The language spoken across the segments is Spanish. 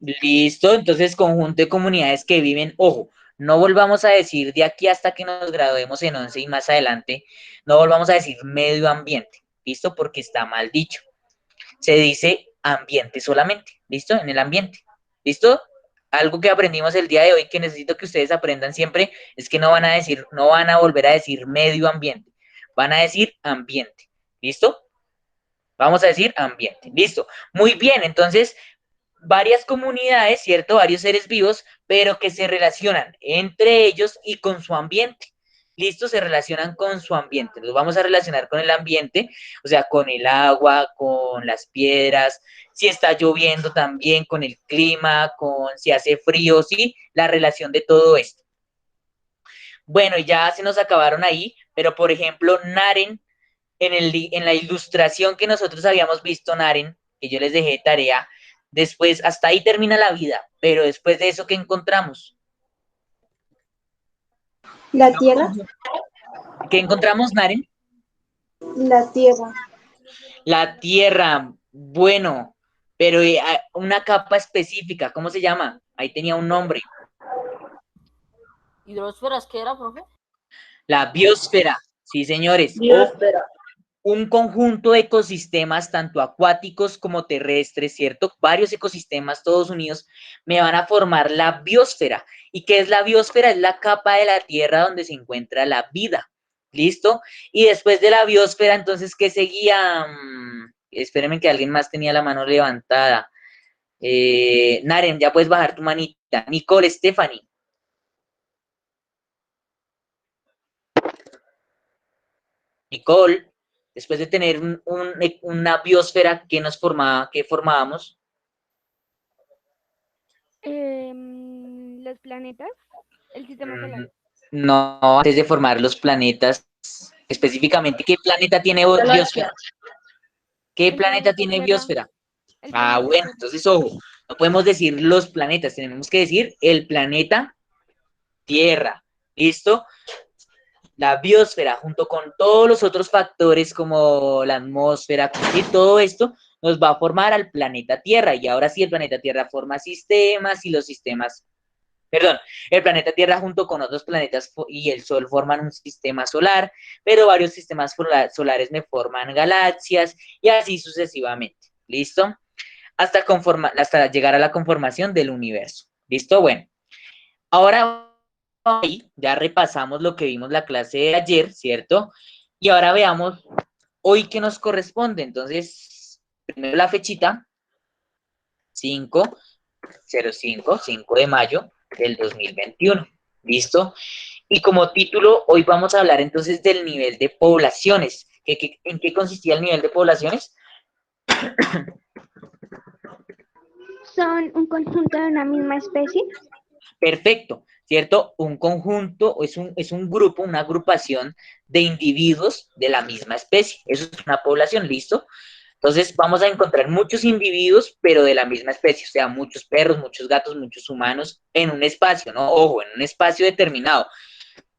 Listo, entonces conjunto de comunidades que viven, ojo, no volvamos a decir de aquí hasta que nos graduemos en 11 y más adelante, no volvamos a decir medio ambiente, ¿listo? Porque está mal dicho. Se dice ambiente solamente, ¿listo? En el ambiente, ¿listo? Algo que aprendimos el día de hoy que necesito que ustedes aprendan siempre es que no van a decir, no van a volver a decir medio ambiente, van a decir ambiente, ¿listo? Vamos a decir ambiente, listo. Muy bien, entonces varias comunidades, ¿cierto? Varios seres vivos, pero que se relacionan entre ellos y con su ambiente. ¿Listo? Se relacionan con su ambiente. Los vamos a relacionar con el ambiente, o sea, con el agua, con las piedras, si está lloviendo también, con el clima, con si hace frío, ¿sí? La relación de todo esto. Bueno, ya se nos acabaron ahí, pero por ejemplo, Naren, en la ilustración que nosotros habíamos visto, Naren, que yo les dejé de tarea, después, hasta ahí termina la vida, pero después de eso, ¿qué encontramos? La tierra, ¿Qué encontramos, Naren? la tierra, La Tierra, bueno, pero una capa específica, ¿cómo se llama? Ahí tenía un nombre. ¿Hidrosferas qué era, profe? La biosfera, sí, señores. O biosfera. un conjunto de ecosistemas, tanto acuáticos como terrestres, ¿cierto? Varios ecosistemas, todos unidos, me van a formar la biosfera. ¿Y qué es la biosfera? Es la capa de la Tierra donde se encuentra la vida. ¿Listo? Y después de la biosfera, entonces, ¿qué seguía? Espérenme que alguien más tenía la mano levantada. Naren, ya puedes bajar tu manita. Nicole, Stephanie. Nicole, después de tener una biosfera que nos formaba, que formábamos. Los planetas, el sistema solar. No, antes de formar los planetas, específicamente, ¿qué planeta tiene biosfera? ¿Qué El planeta planeta tiene Tierra. biosfera? El Ah, planeta bueno, Tierra. entonces, ojo, no podemos decir los planetas, tenemos que decir el planeta Tierra. ¿Listo? La biosfera, junto con todos los otros factores como la atmósfera y todo esto, nos va a formar al planeta Tierra. Y ahora sí, el planeta Tierra forma sistemas y los sistemas, perdón, el planeta Tierra junto con otros planetas y el Sol forman un sistema solar, pero varios sistemas solares me forman galaxias y así sucesivamente. ¿Listo? Hasta llegar a la conformación del universo. ¿Listo? Bueno, ahora ahí ya repasamos lo que vimos la clase de ayer, ¿cierto? Y ahora veamos hoy qué nos corresponde. Entonces, primero la fechita, 5 de mayo del 2021. ¿Listo? Y como título, hoy vamos a hablar entonces del nivel de poblaciones. ¿En qué consistía el nivel de poblaciones? Son un conjunto de una misma especie. Perfecto, ¿cierto? Un conjunto es un grupo, una agrupación de individuos de la misma especie. Eso es una población, ¿listo? Entonces vamos a encontrar muchos individuos, pero de la misma especie, o sea, muchos perros, muchos gatos, muchos humanos en un espacio, ¿no? Ojo, en un espacio determinado,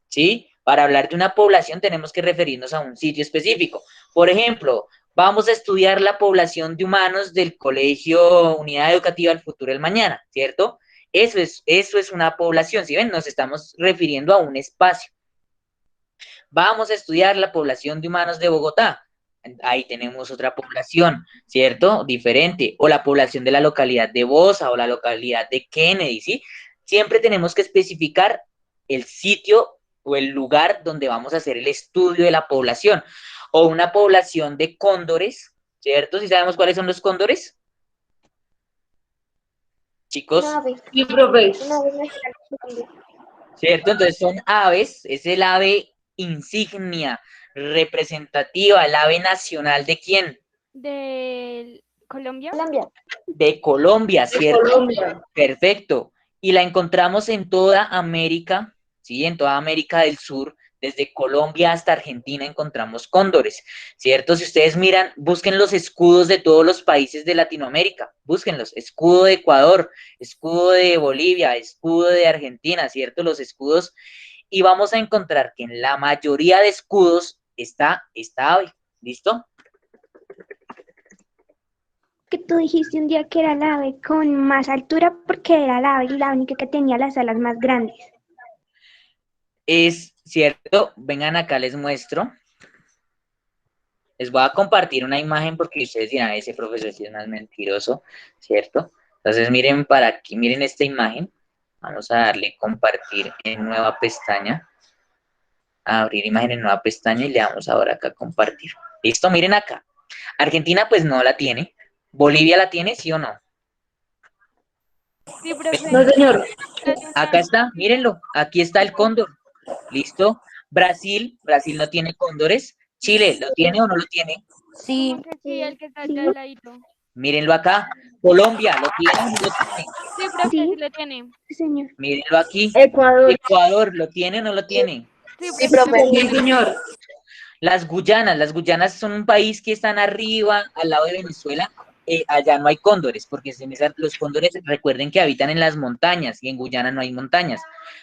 ¿sí? Para hablar de una población tenemos que referirnos a un sitio específico. Por ejemplo, vamos a estudiar la población de humanos del Colegio Unidad Educativa del Futuro del Mañana, ¿cierto? Eso es una población, ¿sí ven? Nos estamos refiriendo a un espacio. Vamos a estudiar la población de humanos de Bogotá. Ahí tenemos otra población, ¿cierto? Diferente. O la población de la localidad de Bosa o la localidad de Kennedy, ¿sí? Siempre tenemos que especificar el sitio o el lugar donde vamos a hacer el estudio de la población. O una población de cóndores, ¿cierto? ¿Sí sabemos cuáles son los cóndores? Chicos, Nave. Sí, profe. Nave. ¿cierto? Entonces son aves, es el ave insignia, representativa, el ave nacional de quién? De Colombia. Colombia. De Colombia, De ¿cierto? Colombia. Perfecto. Y la encontramos en toda América, ¿sí? En toda América del Sur, desde Colombia hasta Argentina encontramos cóndores, ¿cierto? Si ustedes miran, busquen los escudos de todos los países de Latinoamérica, búsquenlos, escudo de Ecuador, escudo de Bolivia, escudo de Argentina, ¿cierto? Los escudos, y vamos a encontrar que en la mayoría de escudos está esta ave, ¿listo? Que tú dijiste un día que era la ave con más altura porque era la ave la única que tenía las alas más grandes. Es cierto, vengan acá, les muestro. Les voy a compartir una imagen porque ustedes dirán, ese profesor sí es más mentiroso, ¿cierto? Entonces miren para aquí, miren esta imagen. Vamos a darle compartir en nueva pestaña. Abrir imagen en nueva pestaña y le damos ahora acá compartir. Listo, miren acá. Argentina pues no la tiene. ¿Bolivia la tiene, sí o no? Sí, profe. No, señor. Acá está, mírenlo. Aquí está el cóndor. ¿Listo? Brasil no tiene cóndores. Chile, ¿lo tiene o no lo tiene? Sí. Sí, el que está acá al ladito. Mírenlo acá. Colombia, ¿lo tiene o no lo tiene? Sí, profe, Sí. sí lo tiene. Sí, señor. Mírenlo aquí. Ecuador. Ecuador, ¿lo tiene o no lo tiene? Sí, Sí, profe. profe. Sí, señor. Las Guyanas son un país que están arriba, al lado de Venezuela. Allá no hay cóndores, porque los cóndores, recuerden que habitan en las montañas y en Guyana no hay montañas.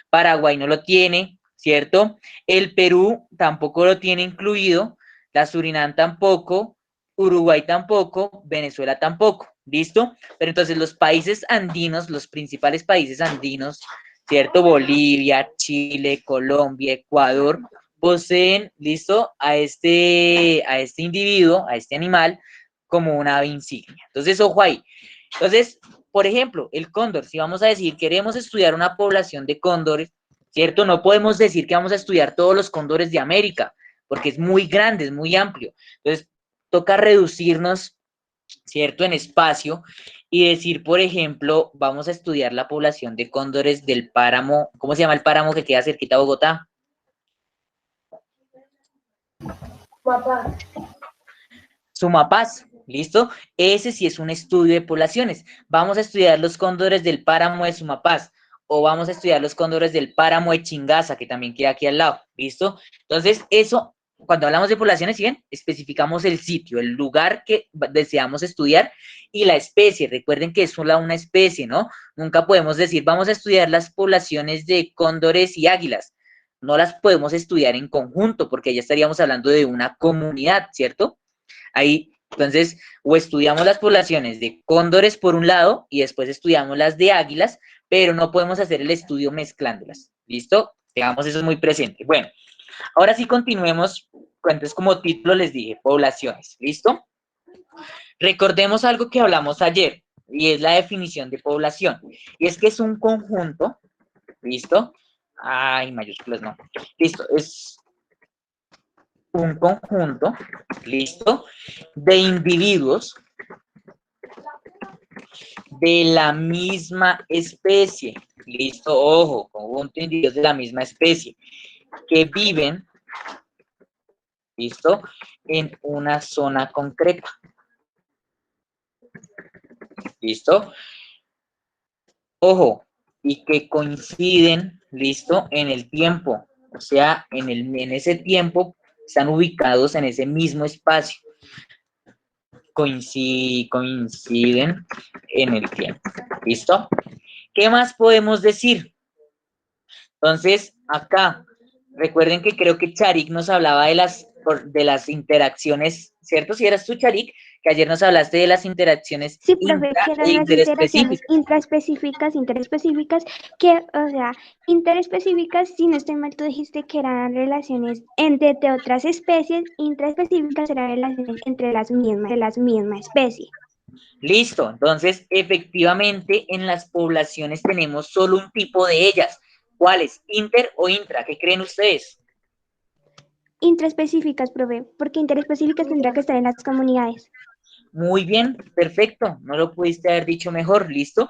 Paraguay no lo tiene, ¿cierto? El Perú tampoco lo tiene incluido, la Surinam tampoco, Uruguay tampoco, Venezuela tampoco, ¿listo? Pero entonces los países andinos, los principales países andinos, ¿cierto? Bolivia, Chile, Colombia, Ecuador, poseen, ¿listo? A este individuo, a este animal, como una ave insignia. Entonces, ojo ahí. Entonces, por ejemplo, el cóndor, si vamos a decir, queremos estudiar una población de cóndores, ¿cierto? No podemos decir que vamos a estudiar todos los cóndores de América, porque es muy grande, es muy amplio. Entonces, toca reducirnos, ¿cierto? En espacio y decir, por ejemplo, vamos a estudiar la población de cóndores del páramo, ¿cómo se llama el páramo que queda cerquita a Bogotá? Papá. Sumapaz, ¿listo? Ese sí es un estudio de poblaciones. Vamos a estudiar los cóndores del páramo de Sumapaz o vamos a estudiar los cóndores del páramo de Chingaza, que también queda aquí al lado, ¿listo? Entonces, eso, cuando hablamos de poblaciones, ¿sí ven? Especificamos el sitio, el lugar que deseamos estudiar y la especie. Recuerden que es solo una especie, ¿no? Nunca podemos decir, vamos a estudiar las poblaciones de cóndores y águilas. No las podemos estudiar en conjunto porque ya estaríamos hablando de una comunidad, ¿cierto? Ahí, entonces, o estudiamos las poblaciones de cóndores por un lado y después estudiamos las de águilas, pero no podemos hacer el estudio mezclándolas. ¿Listo? Tengamos eso muy presente. Bueno, ahora sí continuemos. Entonces, como título les dije, poblaciones. ¿Listo? Recordemos algo que hablamos ayer y es la definición de población. Y es que es un conjunto, ¿listo? Ay, mayúsculas no. Listo, es un conjunto, ¿listo? De individuos de la misma especie, ¿listo? Ojo, conjunto de individuos de la misma especie que viven, ¿listo? En una zona concreta, ¿listo? Ojo, y que coinciden, ¿listo? En el tiempo, o sea, en ese tiempo están ubicados en ese mismo espacio. Coinciden en el tiempo. ¿Listo? ¿Qué más podemos decir? Entonces, acá, recuerden que creo que Charik nos hablaba de las interacciones, ¿cierto? Si eras tú, Charik, que ayer nos hablaste de las interacciones Sí, profe, que e eran las interacciones interespecíficas. interespecíficas, que, o sea, interespecíficas, si no estoy mal, tú dijiste que eran relaciones entre otras especies, intraespecíficas eran relaciones entre las mismas, de las mismas especies. Listo, entonces, efectivamente, en las poblaciones tenemos solo un tipo de ellas. ¿Cuáles? ¿Inter o intra? ¿Qué creen ustedes? Intraespecíficas, profe, porque interespecíficas tendrá que estar en las comunidades. Muy bien, perfecto, no lo pudiste haber dicho mejor, listo.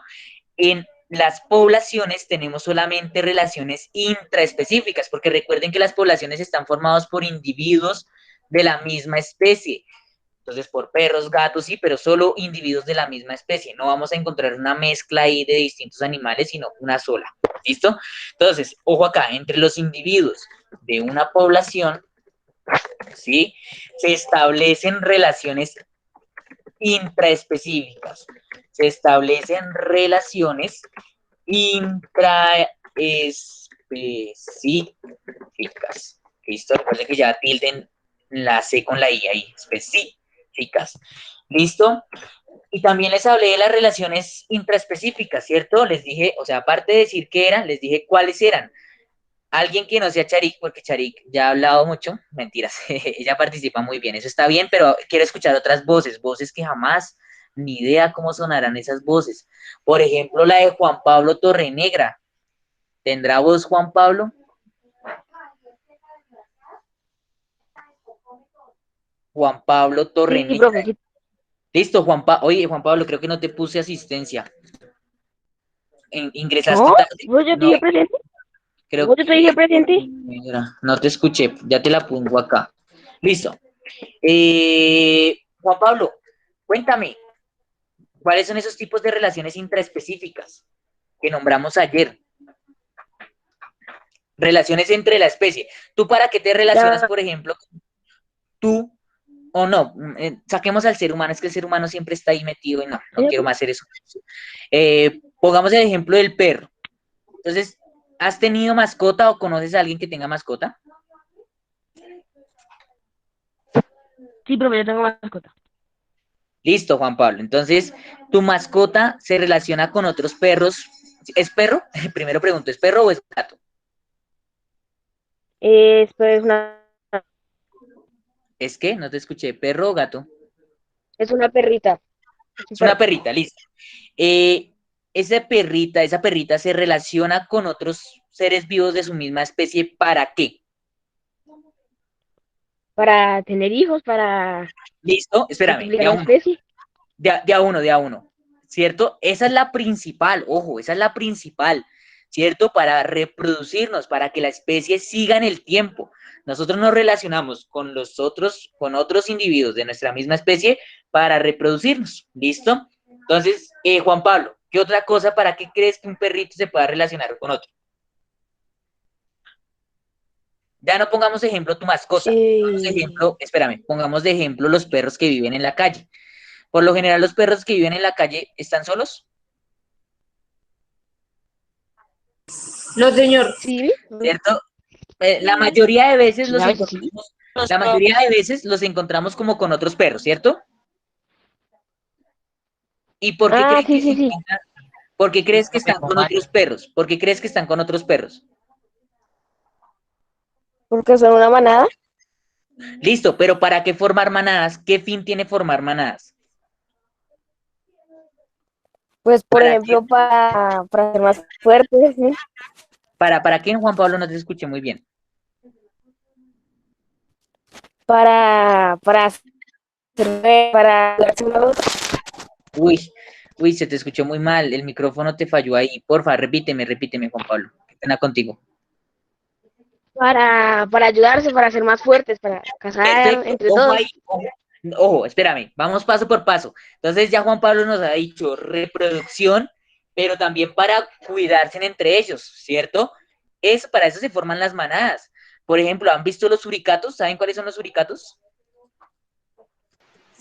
En las poblaciones tenemos solamente relaciones intraespecíficas, porque recuerden que las poblaciones están formadas por individuos de la misma especie. Entonces, por perros, gatos, sí, pero solo individuos de la misma especie. No vamos a encontrar una mezcla ahí de distintos animales, sino una sola. ¿Listo? Entonces, ojo acá, entre los individuos de una población, ¿sí? Se establecen relaciones intraespecíficas. Se establecen relaciones intraespecíficas. ¿Listo? Recuerden que ya tilden la C con la I ahí, específicas. ¿Listo? Y también les hablé de las relaciones intraespecíficas, ¿cierto? Les dije, o sea, aparte de decir qué eran, les dije cuáles eran. Alguien que no sea Charik, porque Charik ya ha hablado mucho, mentiras, ella participa muy bien, eso está bien, pero quiero escuchar otras voces, voces que jamás, ni idea cómo sonarán esas voces. Por ejemplo, la de Juan Pablo Torrenegra. ¿Tendrá voz Juan Pablo? Juan Pablo Sí, Torrenegra. profe, sí. Listo, Oye, Juan Pablo, creo que no te puse asistencia. ¿Ingresaste ¿No? tarde? ¿Vos yo te No, dije presente? creo ¿Vos yo te dije que... presente? Mira, no te escuché, ya te la pongo acá. Listo. Juan Pablo, cuéntame, ¿cuáles son esos tipos de relaciones intraespecíficas que nombramos ayer? Relaciones entre la especie. ¿Tú para qué te relacionas, Ya, por ejemplo, tú o no? Saquemos al ser humano, es que el ser humano siempre está ahí metido y no, no quiero más hacer eso. Pongamos el ejemplo del perro. Entonces, ¿has tenido mascota o conoces a alguien que tenga mascota? sí, profe, yo tengo mascota. Listo, Juan Pablo. Entonces, ¿tu mascota se relaciona con otros perros? ¿Es perro? Primero pregunto, ¿es perro o es gato? Pues ¿Es qué? No te escuché. ¿Perro o gato? es una perrita. Es un Es una perro. perrita, listo. Eh, esa perrita se relaciona con otros seres vivos de su misma especie, ¿para qué? Para tener hijos, para Listo, espérame, multiplicar la especie. de a uno, ¿cierto? Esa es la principal, ojo, esa es la principal, ¿cierto? Para reproducirnos, para que la especie siga en el tiempo. Nosotros nos relacionamos con otros individuos de nuestra misma especie para reproducirnos, ¿listo? Entonces, Juan Pablo, ¿qué otra cosa, para qué crees que un perrito se pueda relacionar con otro? Ya no pongamos de ejemplo tu mascota, pongamos de Eh, ejemplo, espérame, pongamos de ejemplo los perros que viven en la calle. Por lo general, los perros que viven en la calle están solos, No, señor. sí, ¿cierto? La mayoría de veces sí, a veces sí. los encontramos como con otros perros, ¿cierto? ¿Y por qué Ah, crees sí, que se sí, sí. encuentran? ¿Por qué crees que están con otros perros? ¿Por qué crees que están con otros perros? Porque son una manada. Listo, pero ¿para qué formar manadas? ¿Qué fin tiene formar manadas? Pues, por ¿Para qué? ejemplo, para ser más fuertes, ¿sí? ¿Para qué, Juan Pablo? No te escuché muy bien. Para hacer, para darse una voz. Uy, uy, se te escuchó muy mal. El micrófono te falló ahí. Porfa, repíteme, Juan Pablo. Qué pena contigo. Para ayudarse, para ser más fuertes, para cazar Perfecto, entre ojo todos. ahí, ojo, espérame, vamos paso por paso. Entonces ya Juan Pablo nos ha dicho reproducción, pero también para cuidarse entre ellos, ¿cierto? Para eso se forman las manadas. Por ejemplo, ¿han visto los suricatos? ¿Saben cuáles son los suricatos?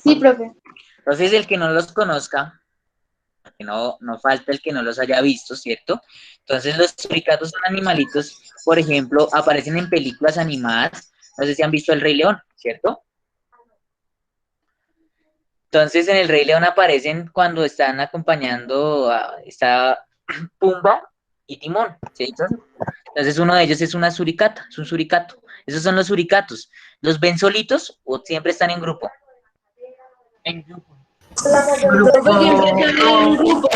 Sí, profe. Entonces el que no los conozca, que no falta el que no los haya visto, ¿cierto? Entonces los suricatos son animalitos, por ejemplo, aparecen en películas animadas. No sé si han visto El Rey León, ¿cierto? Entonces en el Rey León aparecen cuando están acompañando está Pumba y Timón, ¿sí? Entonces uno de ellos es una suricata, es un suricato. Esos son los suricatos. ¿Los ven solitos o siempre están en grupo? En grupo. Profe, siempre están en grupo.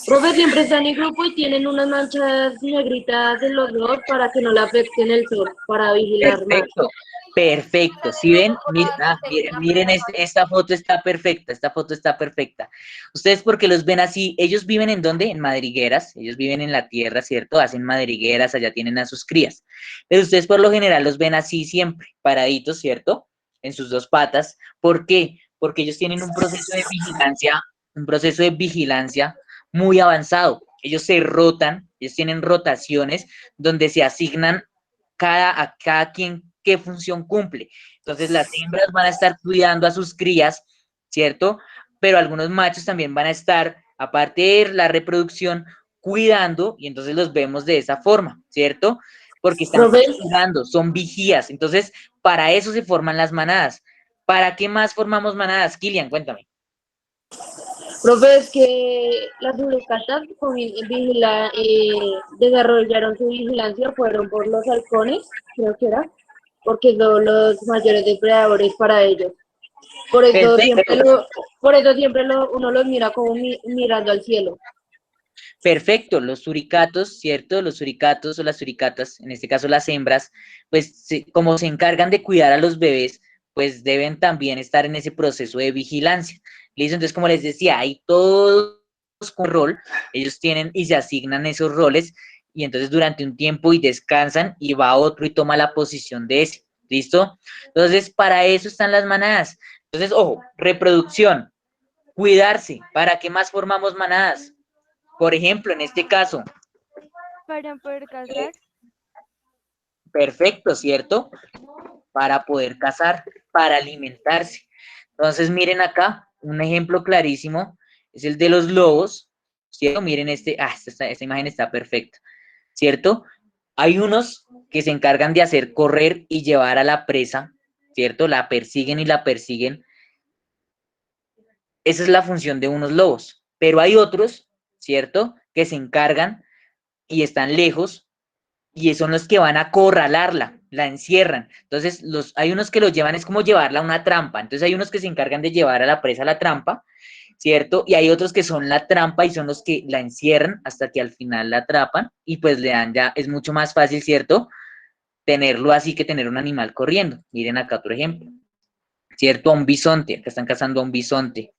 Profe, siempre están en grupo y tienen unas manchas negritas en los ojos para que no le afecten el sol, para vigilar más. Perfecto, perfecto. Si ven, miren, esta foto está perfecta. Ustedes porque los ven así, ellos viven ¿en dónde? En madrigueras, ellos viven en la tierra, ¿cierto? Hacen madrigueras, allá tienen a sus crías. Pero ustedes por lo general los ven así siempre, paraditos, ¿cierto? En sus dos patas. ¿Por qué? Porque ellos tienen un proceso de vigilancia muy avanzado. Ellos se rotan, ellos tienen rotaciones donde se asignan a cada quien qué función cumple. Entonces las hembras van a estar cuidando a sus crías, ¿cierto? Pero algunos machos también van a estar, aparte de la reproducción, cuidando, y entonces los vemos de esa forma, ¿cierto? Porque están Profe, cuidando, son vigías. Entonces, para eso se forman las manadas. ¿Para qué más formamos manadas, Kilian? Cuéntame. Profe, es que las suricatas desarrollaron su vigilancia fueron por los halcones, creo que era, porque son los mayores depredadores para ellos. Por eso Perfecto, siempre uno los mira como mirando al cielo. perfecto. Los suricatos, ¿cierto? Los suricatos o las suricatas, en este caso las hembras, pues como se encargan de cuidar a los bebés, pues deben también estar en ese proceso de vigilancia. ¿Listo? Entonces, como les decía, hay todos con rol, ellos tienen y se asignan esos roles, y entonces durante un tiempo y descansan y va otro y toma la posición de ese. ¿Listo? Entonces, para eso están las manadas. Entonces, ojo, reproducción, cuidarse. ¿Para qué más formamos manadas? Por ejemplo, en este caso, Para poder cazar. perfecto, ¿cierto? Para poder cazar, para alimentarse. Entonces, miren acá, un ejemplo clarísimo es el de los lobos, ¿cierto? Miren esta imagen está perfecta, ¿cierto? Hay unos que se encargan de hacer correr y llevar a la presa, ¿cierto? La persiguen y la persiguen. Esa es la función de unos lobos. Pero hay otros, ¿cierto? Que se encargan y están lejos y son los que van a acorralarla, la encierran. Entonces, hay unos que lo llevan, es como llevarla a una trampa. Entonces, hay unos que se encargan de llevar a la presa a la trampa, ¿cierto? Y hay otros que son la trampa y son los que la encierran hasta que al final la atrapan y pues le dan ya, es mucho más fácil, ¿cierto? Tenerlo así que tener un animal corriendo. Miren acá otro ejemplo, ¿cierto? A un bisonte, acá están cazando a un bisonte.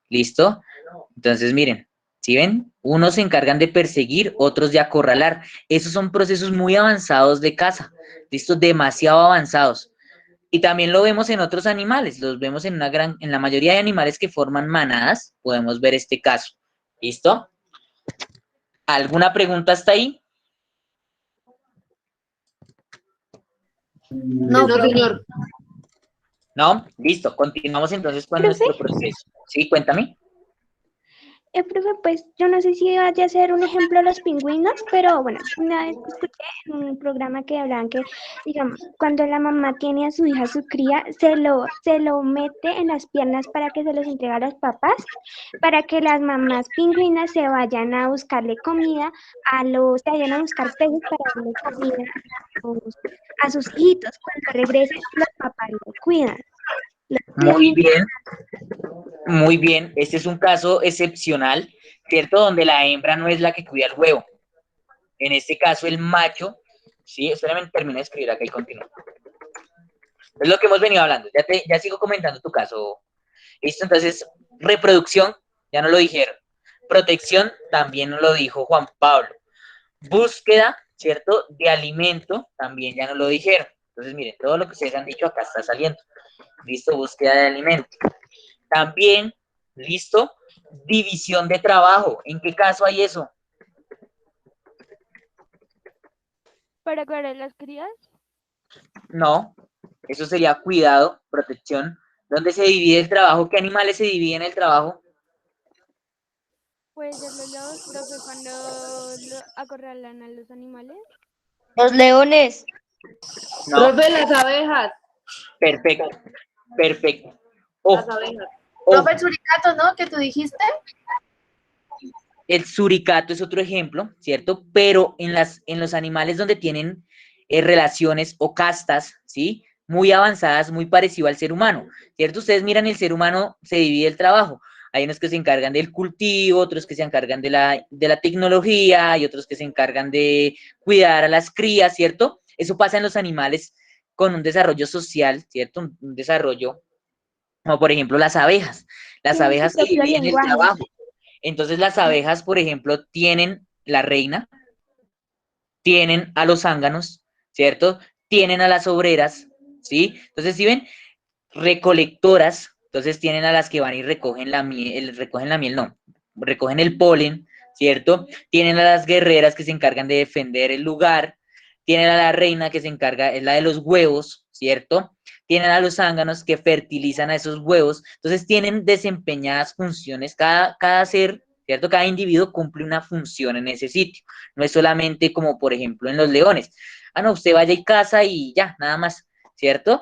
¿Listo? Entonces, miren, ¿sí ven? Unos se encargan de perseguir, otros de acorralar. Esos son procesos muy avanzados de caza, ¿listo? Demasiado avanzados. Y también lo vemos en otros animales, los vemos en la mayoría de animales que forman manadas, podemos ver este caso. ¿Listo? ¿Alguna pregunta hasta ahí? No, señor. ¿No? Listo, continuamos entonces con Profe, nuestro proceso. ¿Sí? Cuéntame. Profe, pues yo no sé si vaya a ser un ejemplo los pingüinos, pero bueno, una vez escuché en un programa que hablaban que, digamos, cuando la mamá tiene a su hija, su cría, se lo mete en las piernas para que se los entregue a los papás, para que las mamás pingüinas se vayan a buscarle comida se vayan a buscar peces para darle comida a sus hijitos. Cuando regresen, los papás lo cuidan. Los Muy cuidan. bien. Muy bien, este es un caso excepcional, ¿cierto? Donde la hembra no es la que cuida el huevo. En este caso, el macho, sí, solamente termina de escribir acá y continúa. Es lo que hemos venido hablando. Ya sigo comentando tu caso. Listo, entonces, reproducción, ya no lo dijeron. Protección, también no lo dijo Juan Pablo. Búsqueda, ¿cierto? De alimento, también ya no lo dijeron. Entonces, miren, todo lo que ustedes han dicho acá está saliendo. Listo, búsqueda de alimento. También, listo, división de trabajo. ¿En qué caso hay eso? Para cuidar las crías. No, eso sería cuidado, protección. ¿Dónde se divide el trabajo? ¿Qué animales se dividen el trabajo? Puede ser los lobos, profe, cuando acorralan a los animales. Los leones. No, Profe, las abejas. perfecto, perfecto. Las Ojo, abejas. ojo. Profe, el suricato, ¿no? Que tú dijiste. El suricato es otro ejemplo, ¿cierto? Pero en los animales donde tienen relaciones o castas, ¿sí? Muy avanzadas, muy parecido al ser humano, ¿cierto? Ustedes miran, el ser humano se divide el trabajo. Hay unos que se encargan del cultivo, otros que se encargan de la tecnología, y otros que se encargan de cuidar a las crías, ¿cierto? Eso pasa en los animales con un desarrollo social, ¿cierto? Un desarrollo, como por ejemplo las abejas. Las Tienen su abejas se propio dividen el lenguaje. trabajo. Entonces las abejas, por ejemplo, tienen la reina, tienen a los zánganos, ¿cierto? Tienen a las obreras, ¿sí? Entonces, si ven, recolectoras, entonces tienen a las que van y recogen la miel, no, recogen el polen, ¿cierto? Tienen a las guerreras que se encargan de defender el lugar, tienen a la reina que se encarga, es la de los huevos, ¿cierto? Tienen a los zánganos que fertilizan a esos huevos, entonces tienen desempeñadas funciones, cada ser, ¿cierto? Cada individuo cumple una función en ese sitio, no es solamente como por ejemplo en los leones, no, usted vaya y caza y ya, nada más, ¿cierto?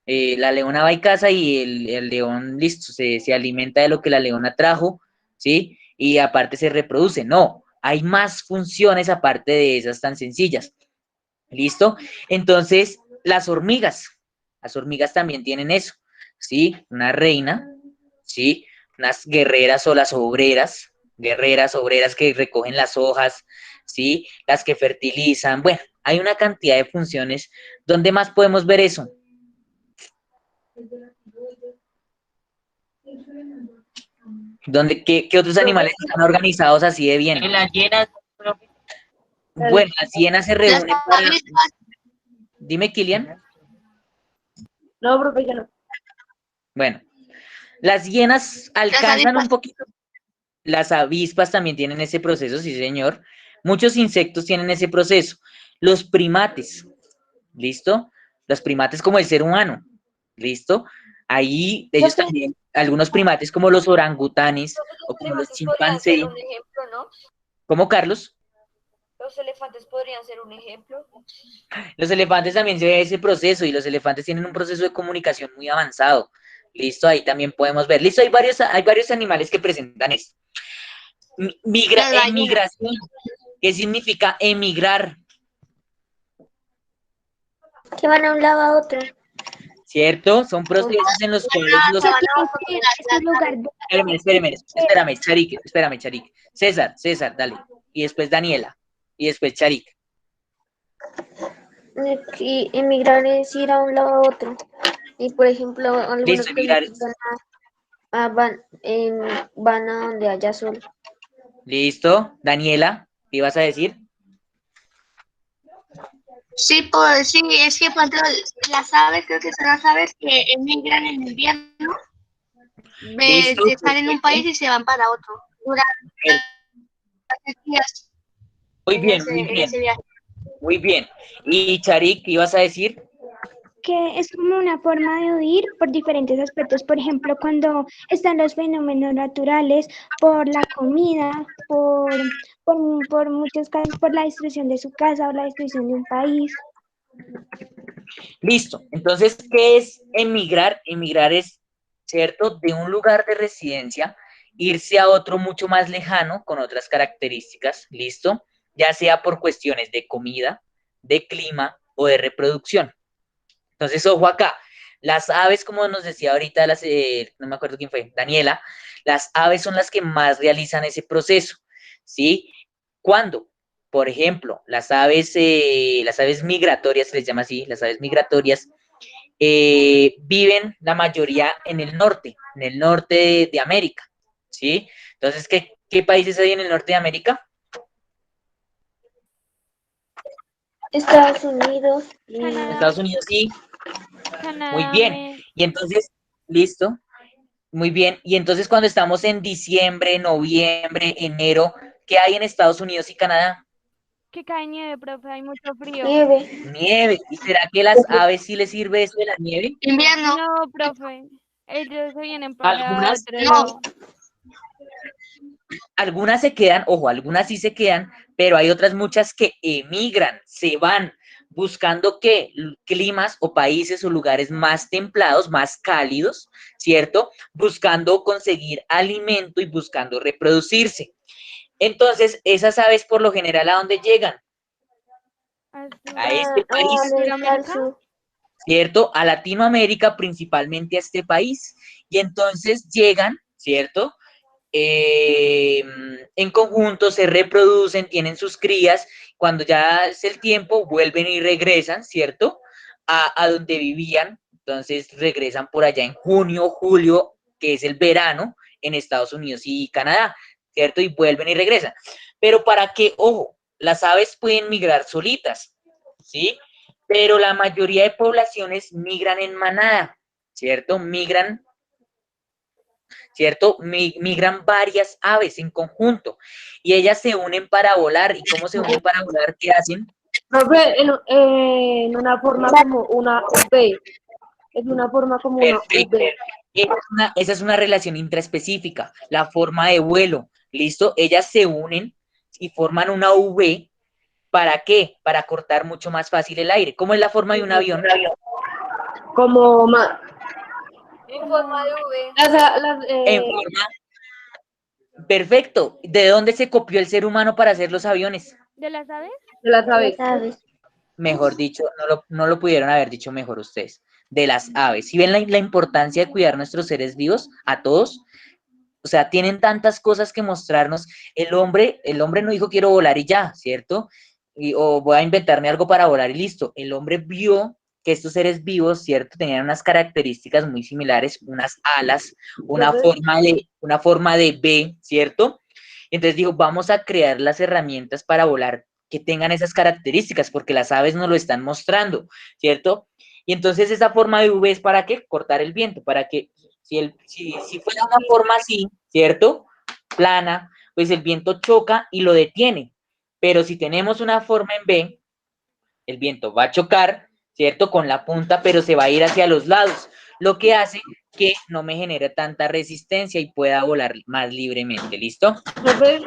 La leona va y caza y el león, listo, se alimenta de lo que la leona trajo, ¿sí? Y aparte se reproduce. No, hay más funciones aparte de esas tan sencillas. ¿Listo? Entonces, las hormigas también tienen eso, ¿sí? Una reina, ¿sí? Unas guerreras obreras que recogen las hojas, ¿sí? Las que fertilizan. Bueno, hay una cantidad de funciones. ¿Dónde más podemos ver eso? ¿Qué otros animales están organizados así de bien? En las llenas, profe. Bueno, las hienas se Las reúnen para... avispas. Dime, Kilian. No, profe, ya no. Bueno, las hienas alcanzan un avispas. poquito. Las avispas también tienen ese proceso, sí, señor. Muchos insectos tienen ese proceso. Los primates, ¿listo? Los primates como el ser humano, ¿listo? Ahí ellos Profe, también, algunos primates como los orangutanes o Los como los elefantes podrían ser chimpancés. un ejemplo, ¿no? ¿Cómo, Carlos? Los elefantes podrían ser un ejemplo. Los elefantes también se ve ese proceso y los elefantes tienen un proceso de comunicación muy avanzado. Listo, ahí también podemos ver. Listo, hay varios animales que presentan esto. las ballenas. Emigración. ¿Qué significa emigrar? Que van a un lado a otro. ¿Cierto? Son procesos en los cuales los... Se van a Quiere decir que es un lugar Espérame, Charik. César, dale. Y después Daniela. Y después Charik. y emigrar es ir a un lado a otro. Y por ejemplo, algunos Listo, emigrar. van a donde haya sol. Listo. Daniela, ¿qué ibas a decir? Sí, pues sí, es que cuando las aves, creo que son las aves que emigran en invierno, Listo. están en un país y se van para otro. Durante 3 días Muy en bien, ese, muy en bien. ese viaje. Muy bien. Y Charik, ¿qué ibas a decir? que es como una forma de huir por diferentes aspectos, por ejemplo, cuando están los fenómenos naturales, por la comida, por muchos casos, por la destrucción de su casa o la destrucción de un país. Listo. Entonces, ¿qué es emigrar? Emigrar es, ¿cierto? De un lugar de residencia, irse a otro mucho más lejano, con otras características, ¿listo? Ya sea por cuestiones de comida, de clima o de reproducción. Entonces, ojo acá. Las aves, como nos decía ahorita, no me acuerdo quién fue, Daniela, las aves son las que más realizan ese proceso, ¿sí? ¿Cuándo? Por ejemplo, las aves migratorias, se les llama así, las aves migratorias, viven la mayoría en el norte de América, ¿sí? Entonces, ¿qué países hay en el norte de América? Estados Unidos y Estados Unidos, sí, muy Canadá, bien. Y entonces, listo, muy bien. Y entonces cuando estamos en diciembre, noviembre, enero, ¿qué hay en Estados Unidos y Canadá? que cae nieve, profe, hay mucho frío. nieve. Nieve. ¿Y será que las aves sí les sirve eso de la nieve? Invierno. No, profe, ellos se vienen para Algunas, otro lado. algunas se quedan, ojo, algunas sí se quedan, pero hay otras muchas que emigran, se van buscando que climas o países o lugares más templados, más cálidos, ¿cierto? Buscando conseguir alimento y buscando reproducirse. Entonces, esas aves por lo general, ¿a dónde llegan? A este país, América del Sudamérica. Sur. ¿cierto? A Latinoamérica, principalmente a este país. Y entonces llegan, ¿cierto? En conjunto se reproducen, tienen sus crías, cuando ya es el tiempo, vuelven y regresan, ¿cierto? A donde vivían, entonces regresan por allá en junio, julio, que es el verano, en Estados Unidos y Canadá, ¿cierto? Y vuelven y regresan. Pero para que, ojo, las aves pueden migrar solitas, ¿sí? Pero la mayoría de poblaciones migran en manada, ¿cierto? ¿Cierto? Migran varias aves en conjunto y ellas se unen para volar. ¿Y cómo se unen para volar? ¿Qué hacen? Profe, en una forma como una V. Es una forma como una Perfecto. V. Esa es una relación intraespecífica, la forma de vuelo. ¿Listo? Ellas se unen y forman una V. ¿Para qué? Para cortar mucho más fácil el aire. ¿Cómo es la forma de un avión? Como En forma de V. En forma, perfecto. ¿De dónde se copió el ser humano para hacer los aviones? ¿De las aves? de las aves. Mejor dicho, no lo pudieron haber dicho mejor ustedes. De las aves. ¿Sí ven la importancia de cuidar nuestros seres vivos a todos? O sea, tienen tantas cosas que mostrarnos. El hombre no dijo quiero volar y ya, ¿cierto? O voy a inventarme algo para volar y listo. El hombre vio que estos seres vivos, ¿cierto? Tenían unas características muy similares, unas alas, una forma de V, ¿cierto? Entonces dijo, vamos a crear las herramientas para volar que tengan esas características, porque las aves nos lo están mostrando, ¿cierto? Y entonces esa forma de V es para qué? Cortar el viento, para que si fuera una forma así, ¿cierto? Plana, pues el viento choca y lo detiene. Pero si tenemos una forma en V, el viento va a chocar, ¿cierto? Con la punta, pero se va a ir hacia los lados, lo que hace que no me genere tanta resistencia y pueda volar más libremente, ¿listo? Profe,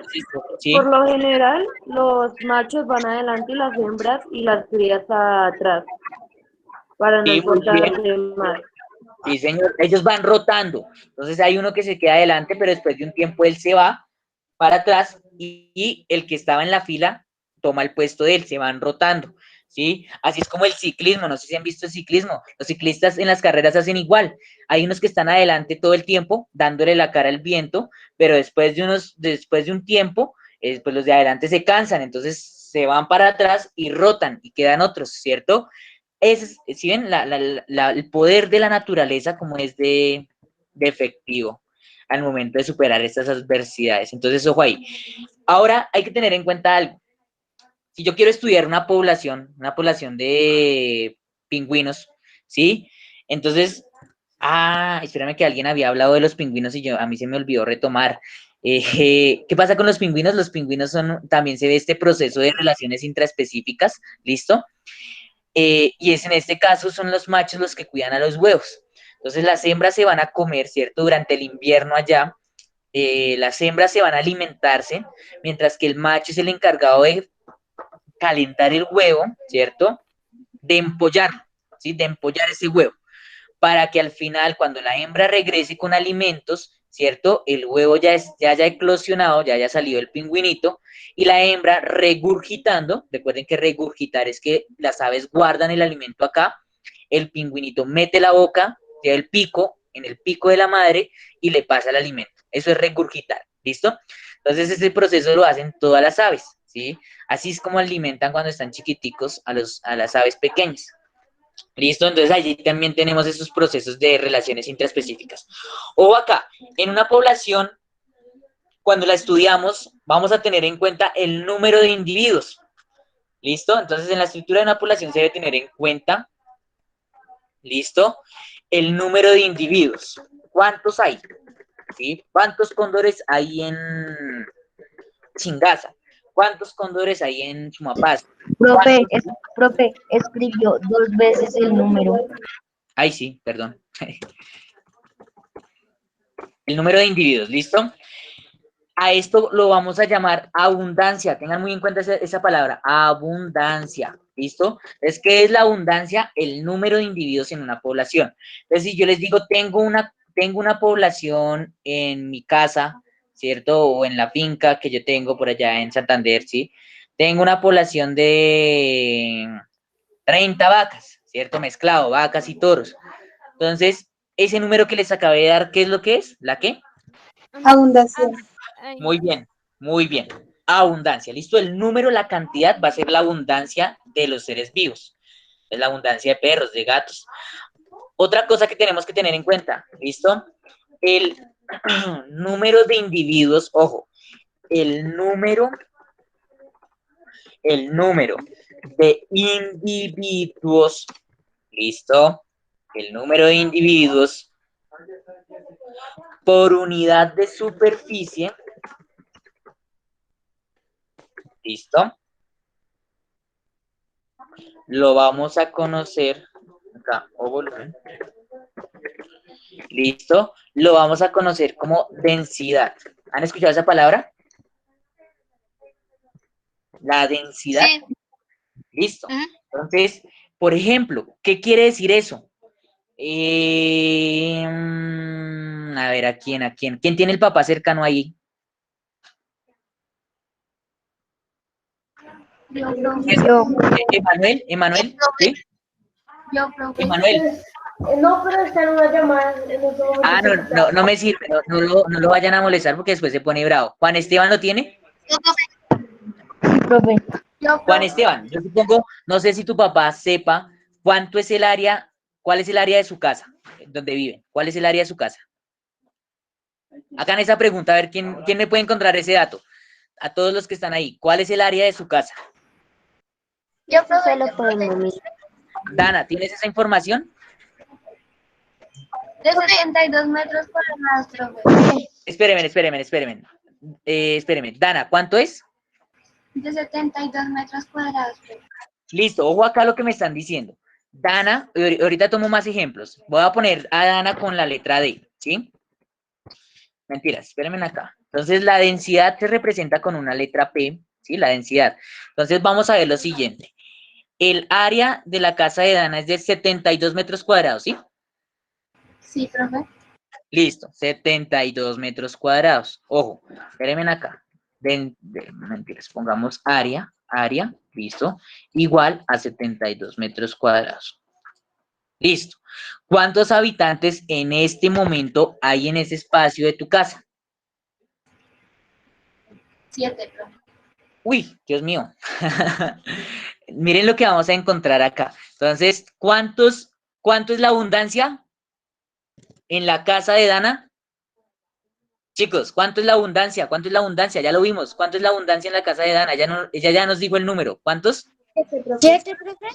¿Sí? por lo general, los machos van adelante y las hembras y las crías atrás, para no Sí, muy bien. encontrarse más. Sí, señor. Ellos van rotando. Entonces hay uno que se queda adelante, pero después de un tiempo él se va para atrás y el que estaba en la fila toma el puesto de él, se van rotando, ¿sí? Así es como el ciclismo, no sé si han visto el ciclismo, los ciclistas en las carreras hacen igual, hay unos que están adelante todo el tiempo, dándole la cara al viento, pero después de un tiempo, pues los de adelante se cansan, entonces se van para atrás y rotan y quedan otros, ¿cierto? Si ven, el poder de la naturaleza como es de efectivo al momento de superar estas adversidades. Entonces, ojo ahí. Ahora hay que tener en cuenta algo. Si yo quiero estudiar una población de pingüinos, ¿sí? Entonces, espérame que alguien había hablado de los pingüinos y a mí se me olvidó retomar. ¿Qué pasa con los pingüinos? Los pingüinos también se ve este proceso de relaciones intraespecíficas, ¿listo? Y en este caso son los machos los que cuidan a los huevos. Entonces las hembras se van a comer, ¿cierto? Durante el invierno allá, las hembras se van a alimentarse, mientras que el macho es el encargado de calentar el huevo, ¿cierto? De empollarlo, ¿sí? De empollar ese huevo, para que al final, cuando la hembra regrese con alimentos, ¿cierto? El huevo ya haya eclosionado, ya haya salido el pingüinito, y la hembra regurgitando, recuerden que regurgitar es que las aves guardan el alimento acá, el pingüinito mete la boca, lleva el pico, en el pico de la madre, y le pasa el alimento. Eso es regurgitar, ¿listo? Entonces ese proceso lo hacen todas las aves, ¿sí? Así es como alimentan cuando están chiquiticos a las aves pequeñas. ¿Listo? Entonces allí también tenemos esos procesos de relaciones intraespecíficas. O acá, en una población, cuando la estudiamos, vamos a tener en cuenta el número de individuos. ¿Listo? Entonces en la estructura de una población se debe tener en cuenta, ¿listo? El número de individuos. ¿Cuántos hay? ¿Sí? ¿Cuántos cóndores hay en Chingaza? ¿Cuántos cóndores hay en Chumapaz? Profe, escribió 2 veces el número. Ay, sí, perdón. El número de individuos, ¿listo? A esto lo vamos a llamar abundancia. Tengan muy en cuenta esa palabra, abundancia. ¿Listo? Es que es la abundancia, el número de individuos en una población. Entonces, si yo les digo, tengo una población en mi casa, ¿cierto? O en la finca que yo tengo por allá en Santander, ¿sí? Tengo una población de 30 vacas, ¿cierto? Mezclado, vacas y toros. Entonces, ese número que les acabé de dar, ¿qué es lo que es? ¿La qué? Abundación. Muy bien, muy bien. Abundancia, ¿listo? El número, la cantidad va a ser la abundancia de los seres vivos. Es la abundancia de perros, de gatos. Otra cosa que tenemos que tener en cuenta, ¿listo? El número de individuos, ojo, el número de individuos, ¿listo? El número de individuos por unidad de superficie, ¿listo? Lo vamos a conocer acá, o volumen. ¿Listo? Lo vamos a conocer como densidad. ¿Han escuchado esa palabra? La densidad. Sí. Listo. Entonces, por ejemplo, ¿qué quiere decir eso? A ver, ¿a quién? ¿A quién? ¿Quién tiene el papá cercano ahí? Yo, profe. Yo. ¿Emanuel? ¿Emanuel? ¿Sí? Yo, profe. ¿Emanuel? No, pero está en una llamada en este momento. Ah, no me sirve, no lo vayan a molestar porque después se pone bravo. ¿Juan Esteban lo tiene? Yo, profe. Sí, profe. Yo, Juan profe. Esteban, yo supongo, no sé si tu papá sepa cuánto es el área, cuál es el área de su casa, donde vive, cuál es el área de su casa. Hagan esa pregunta a ver quién me puede encontrar ese dato. A todos los que están ahí, ¿cuál es el área de su casa? Yo, profe. Solo podemos mirar. Dana, ¿tienes esa información? De 72 metros cuadrados, profe. Espérenme. Espérenme. Dana, ¿cuánto es? De 72 metros cuadrados, profe. Listo, ojo acá lo que me están diciendo. Dana, ahorita tomo más ejemplos. Voy a poner a Dana con la letra D, ¿sí? Mentiras, espérenme acá. Entonces, la densidad se representa con una letra P, ¿sí? La densidad. Entonces, vamos a ver lo siguiente. El área de la casa de Dana es de 72 metros cuadrados, ¿sí? Sí, profe. Listo, 72 metros cuadrados. Ojo, espérenme acá. Mentiras, pongamos área, listo, igual a 72 metros cuadrados. Listo. ¿Cuántos habitantes en este momento hay en ese espacio de tu casa? 7, profe. Uy, Dios mío. Miren lo que vamos a encontrar acá. Entonces, ¿cuánto es la abundancia en la casa de Dana? Chicos, ¿cuánto es la abundancia? ¿Cuánto es la abundancia? Ya lo vimos. ¿Cuánto es la abundancia en la casa de Dana? Ella ya nos dijo el número. ¿Cuántos? 7, profe.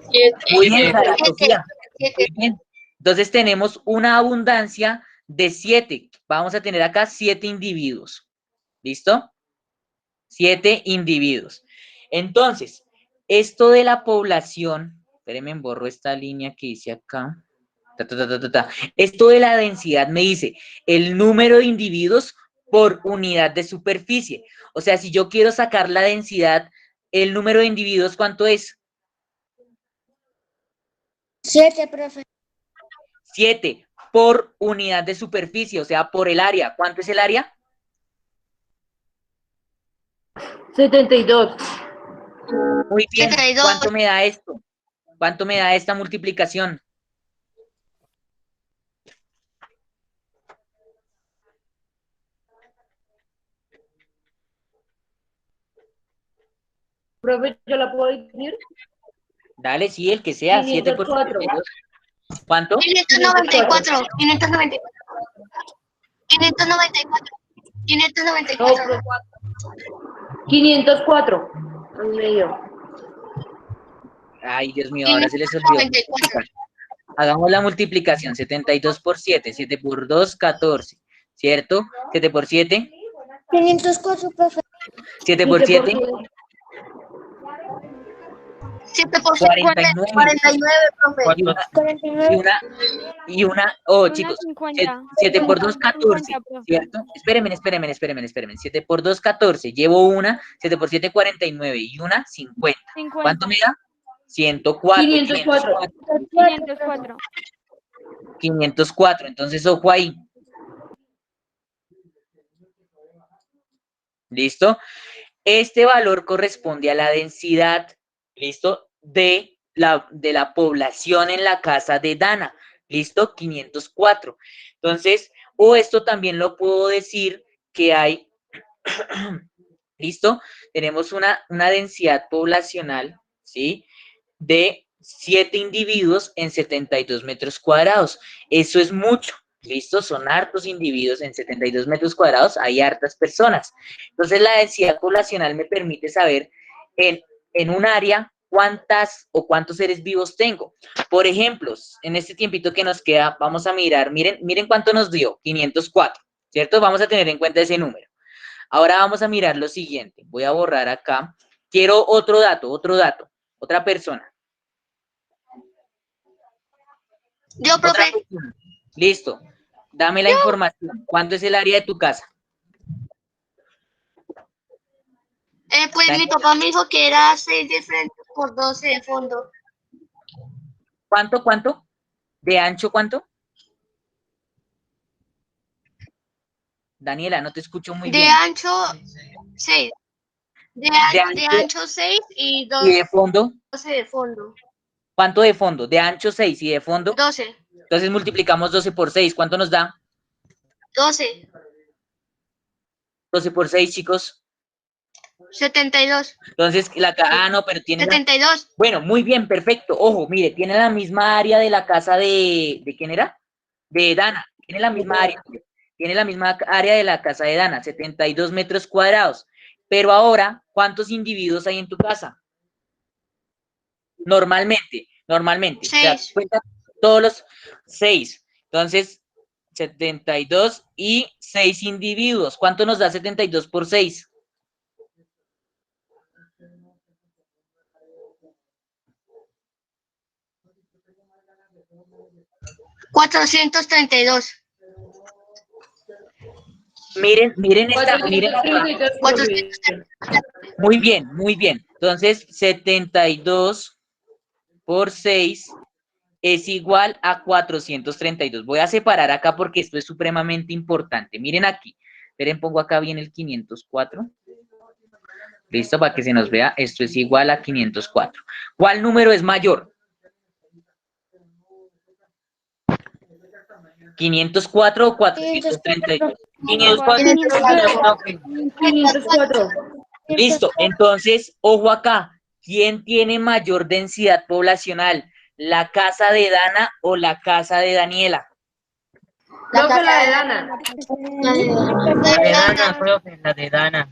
Muy bien, Sara Sofía. 7. Muy bien. Entonces tenemos una abundancia de 7. Vamos a tener acá 7 individuos. ¿Listo? 7 individuos. Entonces, esto de la población, espérenme, borro esta línea que hice acá. Esto de la densidad me dice el número de individuos por unidad de superficie. O sea, si yo quiero sacar la densidad, el número de individuos, ¿cuánto es? 7, profe. 7 por unidad de superficie, o sea, por el área. ¿Cuánto es el área? 72. Muy bien. 72. ¿Cuánto me da esto? ¿Cuánto me da esta multiplicación? Profe, ¿yo la puedo decir? Dale, sí, el que sea. 7 por 504. 72. ¿Cuánto? 594. 594. 594. 594. No, 504. En medio. Ay, Dios mío, ahora se les olvidó. 594. Hagamos la multiplicación. 72 por 7. 7 por 2, 14. ¿Cierto? 7 por 7. 504, profe. 7 por 7. 7 por 49. 49, profe. Oh, Una chicos. 50. 7 por 2, 14. 50, profe. ¿Cierto? Espérenme. 7 por 2, 14. Llevo una. 7 por 7, 49. Y una, 50. 50. ¿Cuánto me da? 104. 504. 504. 504. Entonces, ojo ahí. ¿Listo? Este valor corresponde a la densidad, ¿listo? De la población en la casa de Dana, ¿listo? 504. Entonces, o esto también lo puedo decir que hay, ¿listo? Tenemos una densidad poblacional, ¿sí? De 7 individuos en 72 metros cuadrados. Eso es mucho. ¿Listo? Son hartos individuos en 72 metros cuadrados, hay hartas personas. Entonces, la densidad poblacional me permite saber en un área cuántas o cuántos seres vivos tengo. Por ejemplo, en este tiempito que nos queda, vamos a mirar, miren cuánto nos dio, 504, ¿cierto? Vamos a tener en cuenta ese número. Ahora vamos a mirar lo siguiente. Voy a borrar acá. Quiero otro dato, otra persona. Yo, profe. Listo. Dame la información. ¿Cuánto es el área de tu casa? Pues mi papá me dijo que era 6 de frente por 12 de fondo. ¿Cuánto? ¿De ancho cuánto? Daniela, no te escucho muy De bien. ancho 6. De ancho 6 y ¿Y de fondo? 12 de fondo. ¿Cuánto de fondo? De ancho 6 y de fondo. 12. Entonces multiplicamos 12 por 6. ¿Cuánto nos da? 12. 12 por 6, chicos. 72. Entonces, no, pero tiene 72. Bueno, muy bien, perfecto. Ojo, mire, tiene la misma área de la casa ¿de quién era? De Dana. Tiene la misma área. Tiene la misma área de la casa de Dana, 72 metros cuadrados. Pero ahora, ¿cuántos individuos hay en tu casa? Normalmente. O sea, 6. cuenta todos los 6. Entonces, 72 y 6 individuos. ¿Cuánto nos da 72 por 6? 432. Miren esta. 432, Muy bien, muy bien. Entonces, 72 por 6 es igual a 432. Voy a separar acá porque esto es supremamente importante. Miren aquí. Esperen, pongo acá bien el 504. Listo, para que se nos vea. Esto es igual a 504. ¿Cuál número es mayor? 504 o 432. 504. 504. Listo. Entonces, ojo acá. ¿Quién tiene mayor densidad poblacional? ¿La casa de Dana o la casa de Daniela? Profe, la de Dana. La de Dana.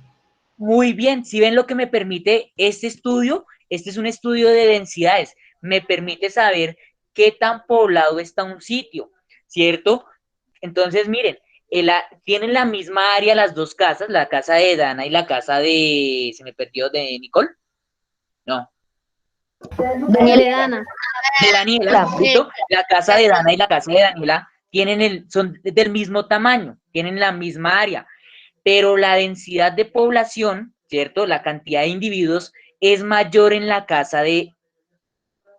Muy bien, si ven lo que me permite este estudio, este es un estudio de densidades, me permite saber qué tan poblado está un sitio, ¿cierto? Entonces, miren, tienen la misma área las dos casas, la casa de Dana y la casa se me perdió, de Nicole, no, Daniela. de Daniela, ¿cierto? La casa de Dana y la casa de Daniela son del mismo tamaño, tienen la misma área, pero la densidad de población, ¿cierto? La cantidad de individuos es mayor en la casa de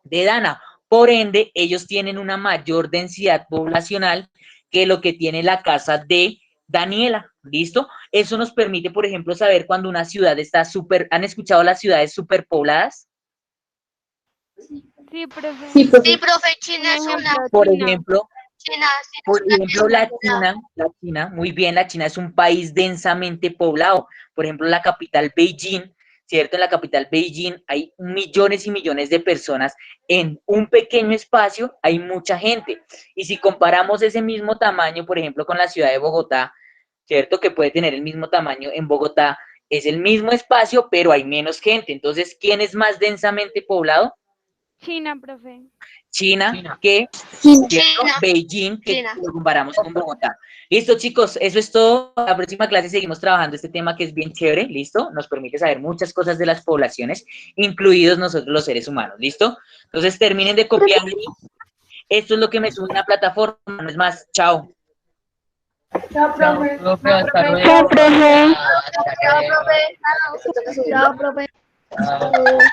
Dana. Por ende, ellos tienen una mayor densidad poblacional que lo que tiene la casa de Daniela. ¿Listo? Eso nos permite, por ejemplo, saber cuando una ciudad está ¿Han escuchado las ciudades superpobladas? Sí, profe. Sí, profe. Sí, profe, China es una. Por China. ejemplo, China la China, muy bien, la China es un país densamente poblado. Por ejemplo, la capital Beijing, ¿cierto? En la capital Beijing hay millones y millones de personas en un pequeño espacio, hay mucha gente. Y si comparamos ese mismo tamaño, por ejemplo, con la ciudad de Bogotá, ¿cierto? Que puede tener el mismo tamaño en Bogotá, es el mismo espacio, pero hay menos gente. Entonces, ¿quién es más densamente poblado? China, profe. China, que China. Beijing, que China. lo comparamos con Bogotá. Listo, chicos, eso es todo. La próxima clase seguimos trabajando este tema que es bien chévere, ¿listo? Nos permite saber muchas cosas de las poblaciones, incluidos nosotros los seres humanos, ¿listo? Entonces terminen de copiar. Esto es lo que me sube una plataforma, no es más. Chao. Chao, profe. Hasta luego. Chao, profe. Chao, profe. Chao, profe.